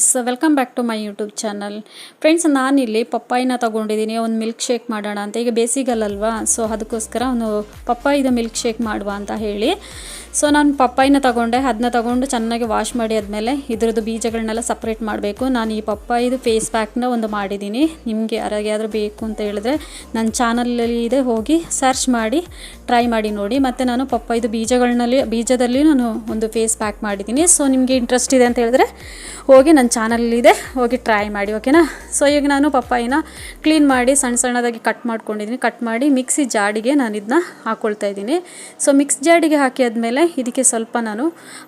Guys, welcome back to my YouTube channel. Friends, ನಾನಿಲ್ಲಿ ಪಪ್ಪಾಯಿನ ತೊಗೊಂಡಿದ್ದೀನಿ. ಒಂದು ಮಿಲ್ಕ್ ಶೇಕ್ ಮಾಡೋಣ ಅಂತ. ಈಗ ಬೇಸಿಗಲ್ಲಲ್ವಾ, ಸೊ ಅದಕ್ಕೋಸ್ಕರ ಒಂದು ಪಪ್ಪಾಯಿದ ಮಿಲ್ಕ್ ಶೇಕ್ ಮಾಡುವ ಅಂತ ಹೇಳಿ ಸೊ ನಾನು ಪಪ್ಪಾಯಿನ ತೊಗೊಂಡೆ. ಅದನ್ನ ತೊಗೊಂಡು ಚೆನ್ನಾಗಿ ವಾಶ್ ಮಾಡಿ ಆದಮೇಲೆ ಇದ್ರದ್ದು ಬೀಜಗಳನ್ನೆಲ್ಲ ಸಪ್ರೇಟ್ ಮಾಡಬೇಕು. ನಾನು ಈ ಪಪ್ಪಾಯಿದು ಫೇಸ್ ಪ್ಯಾಕ್ನ ಒಂದು ಮಾಡಿದ್ದೀನಿ. ನಿಮಗೆ ಯಾರಿಗಾದ್ರೂ ಬೇಕು ಅಂತ ಹೇಳಿದ್ರೆ ನನ್ನ ಚಾನಲಲ್ಲಿ ಇದೆ, ಹೋಗಿ ಸರ್ಚ್ ಮಾಡಿ ಟ್ರೈ ಮಾಡಿ ನೋಡಿ. ಮತ್ತು ನಾನು ಪಪ್ಪಾಯಿದು ಬೀಜದಲ್ಲಿ ನಾನು ಒಂದು ಫೇಸ್ ಪ್ಯಾಕ್ ಮಾಡಿದ್ದೀನಿ. ಸೊ ನಿಮಗೆ ಇಂಟ್ರೆಸ್ಟ್ ಇದೆ ಅಂತ ಹೇಳಿದ್ರೆ ಹೋಗಿ ನನ್ನ ಚಾನಲಲ್ಲಿದೆ, ಹೋಗಿ ಟ್ರೈ ಮಾಡಿ, ಓಕೆನಾ. ಸೊ ಈಗ ನಾನು ಪಪ್ಪಾಯಿನ ಕ್ಲೀನ್ ಮಾಡಿ ಸಣ್ಣದಾಗಿ ಕಟ್ ಮಾಡ್ಕೊಂಡಿದ್ದೀನಿ. ಕಟ್ ಮಾಡಿ ಮಿಕ್ಸಿ ಜಾಡಿಗೆ ನಾನು ಇದನ್ನ ಹಾಕ್ಕೊಳ್ತಾ ಇದ್ದೀನಿ. ಸೊ ಮಿಕ್ಸ್ ಜಾಡಿಗೆ ಹಾಕಿ ಆದಮೇಲೆ ಇದಕ್ಕೆ ಸ್ವಲ್ಪ ನಾನು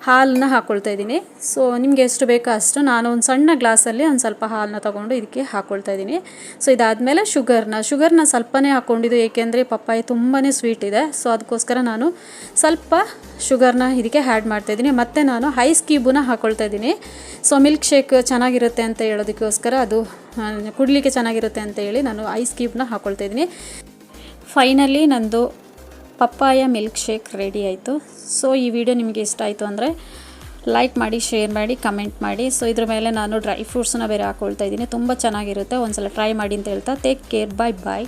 ಹಾಲನ್ನ ಹಾಕ್ಕೊಳ್ತಾ ಇದ್ದೀನಿ. ಸೊ ನಿಮಗೆ ಎಷ್ಟು ಬೇಕೋ ಅಷ್ಟು, ನಾನು ಒಂದು ಸಣ್ಣ ಗ್ಲಾಸಲ್ಲಿ ಒಂದು ಸ್ವಲ್ಪ ಹಾಲನ್ನ ತೊಗೊಂಡು ಇದಕ್ಕೆ ಹಾಕ್ಕೊಳ್ತಾ ಇದ್ದೀನಿ. ಸೊ ಇದಾದಮೇಲೆ ಶುಗರ್ನ ಸ್ವಲ್ಪನೇ ಹಾಕ್ಕೊಂಡಿದ್ದು, ಏಕೆಂದರೆ ಪಪ್ಪಾಯಿ ತುಂಬಾ ಸ್ವೀಟ್ ಇದೆ. ಸೊ ಅದಕ್ಕೋಸ್ಕರ ನಾನು ಸ್ವಲ್ಪ ಶುಗರ್ನ ಇದಕ್ಕೆ ಆ್ಯಡ್ ಮಾಡ್ತಾಯಿದ್ದೀನಿ. ಮತ್ತು ನಾನು ಐಸ್ ಕ್ಯೂಬನ್ನ ಹಾಕ್ಕೊಳ್ತಾ ಇದ್ದೀನಿ. ಸೊ ಮಿಲ್ಕ್ ಶೇಕ್ ಚೆನ್ನಾಗಿರುತ್ತೆ ಅಂತ ಹೇಳೋದಕ್ಕೋಸ್ಕರ, ಅದು ಕುಡಲಿಕ್ಕೆ ಚೆನ್ನಾಗಿರುತ್ತೆ ಅಂತ ಹೇಳಿ ನಾನು ಐಸ್ ಕ್ಯೂಬನ್ನ ಹಾಕ್ಕೊಳ್ತಾ ಇದ್ದೀನಿ. ಫೈನಲಿ ನಂದು ಪಪ್ಪಾಯ ಮಿಲ್ಕ್ ಶೇಕ್ ರೆಡಿ ಆಯಿತು. ಸೊ ಈ ವಿಡಿಯೋ ನಿಮಗೆ ಇಷ್ಟ ಆಯಿತು ಅಂದರೆ ಲೈಕ್ ಮಾಡಿ, ಶೇರ್ ಮಾಡಿ, ಕಮೆಂಟ್ ಮಾಡಿ. ಸೊ ಇದ್ರ ಮೇಲೆ ನಾನು ಡ್ರೈ ಫ್ರೂಟ್ಸನ್ನ ಬೇರೆ ಹಾಕ್ಕೊಳ್ತಾ ಇದ್ದೀನಿ. ತುಂಬ ಚೆನ್ನಾಗಿರುತ್ತೆ, ಒಂದು ಸಲ ಟ್ರೈ ಮಾಡಿ ಅಂತ ಹೇಳ್ತಾ ಟೇಕ್ ಕೇರ್, ಬಾಯ್ ಬಾಯ್.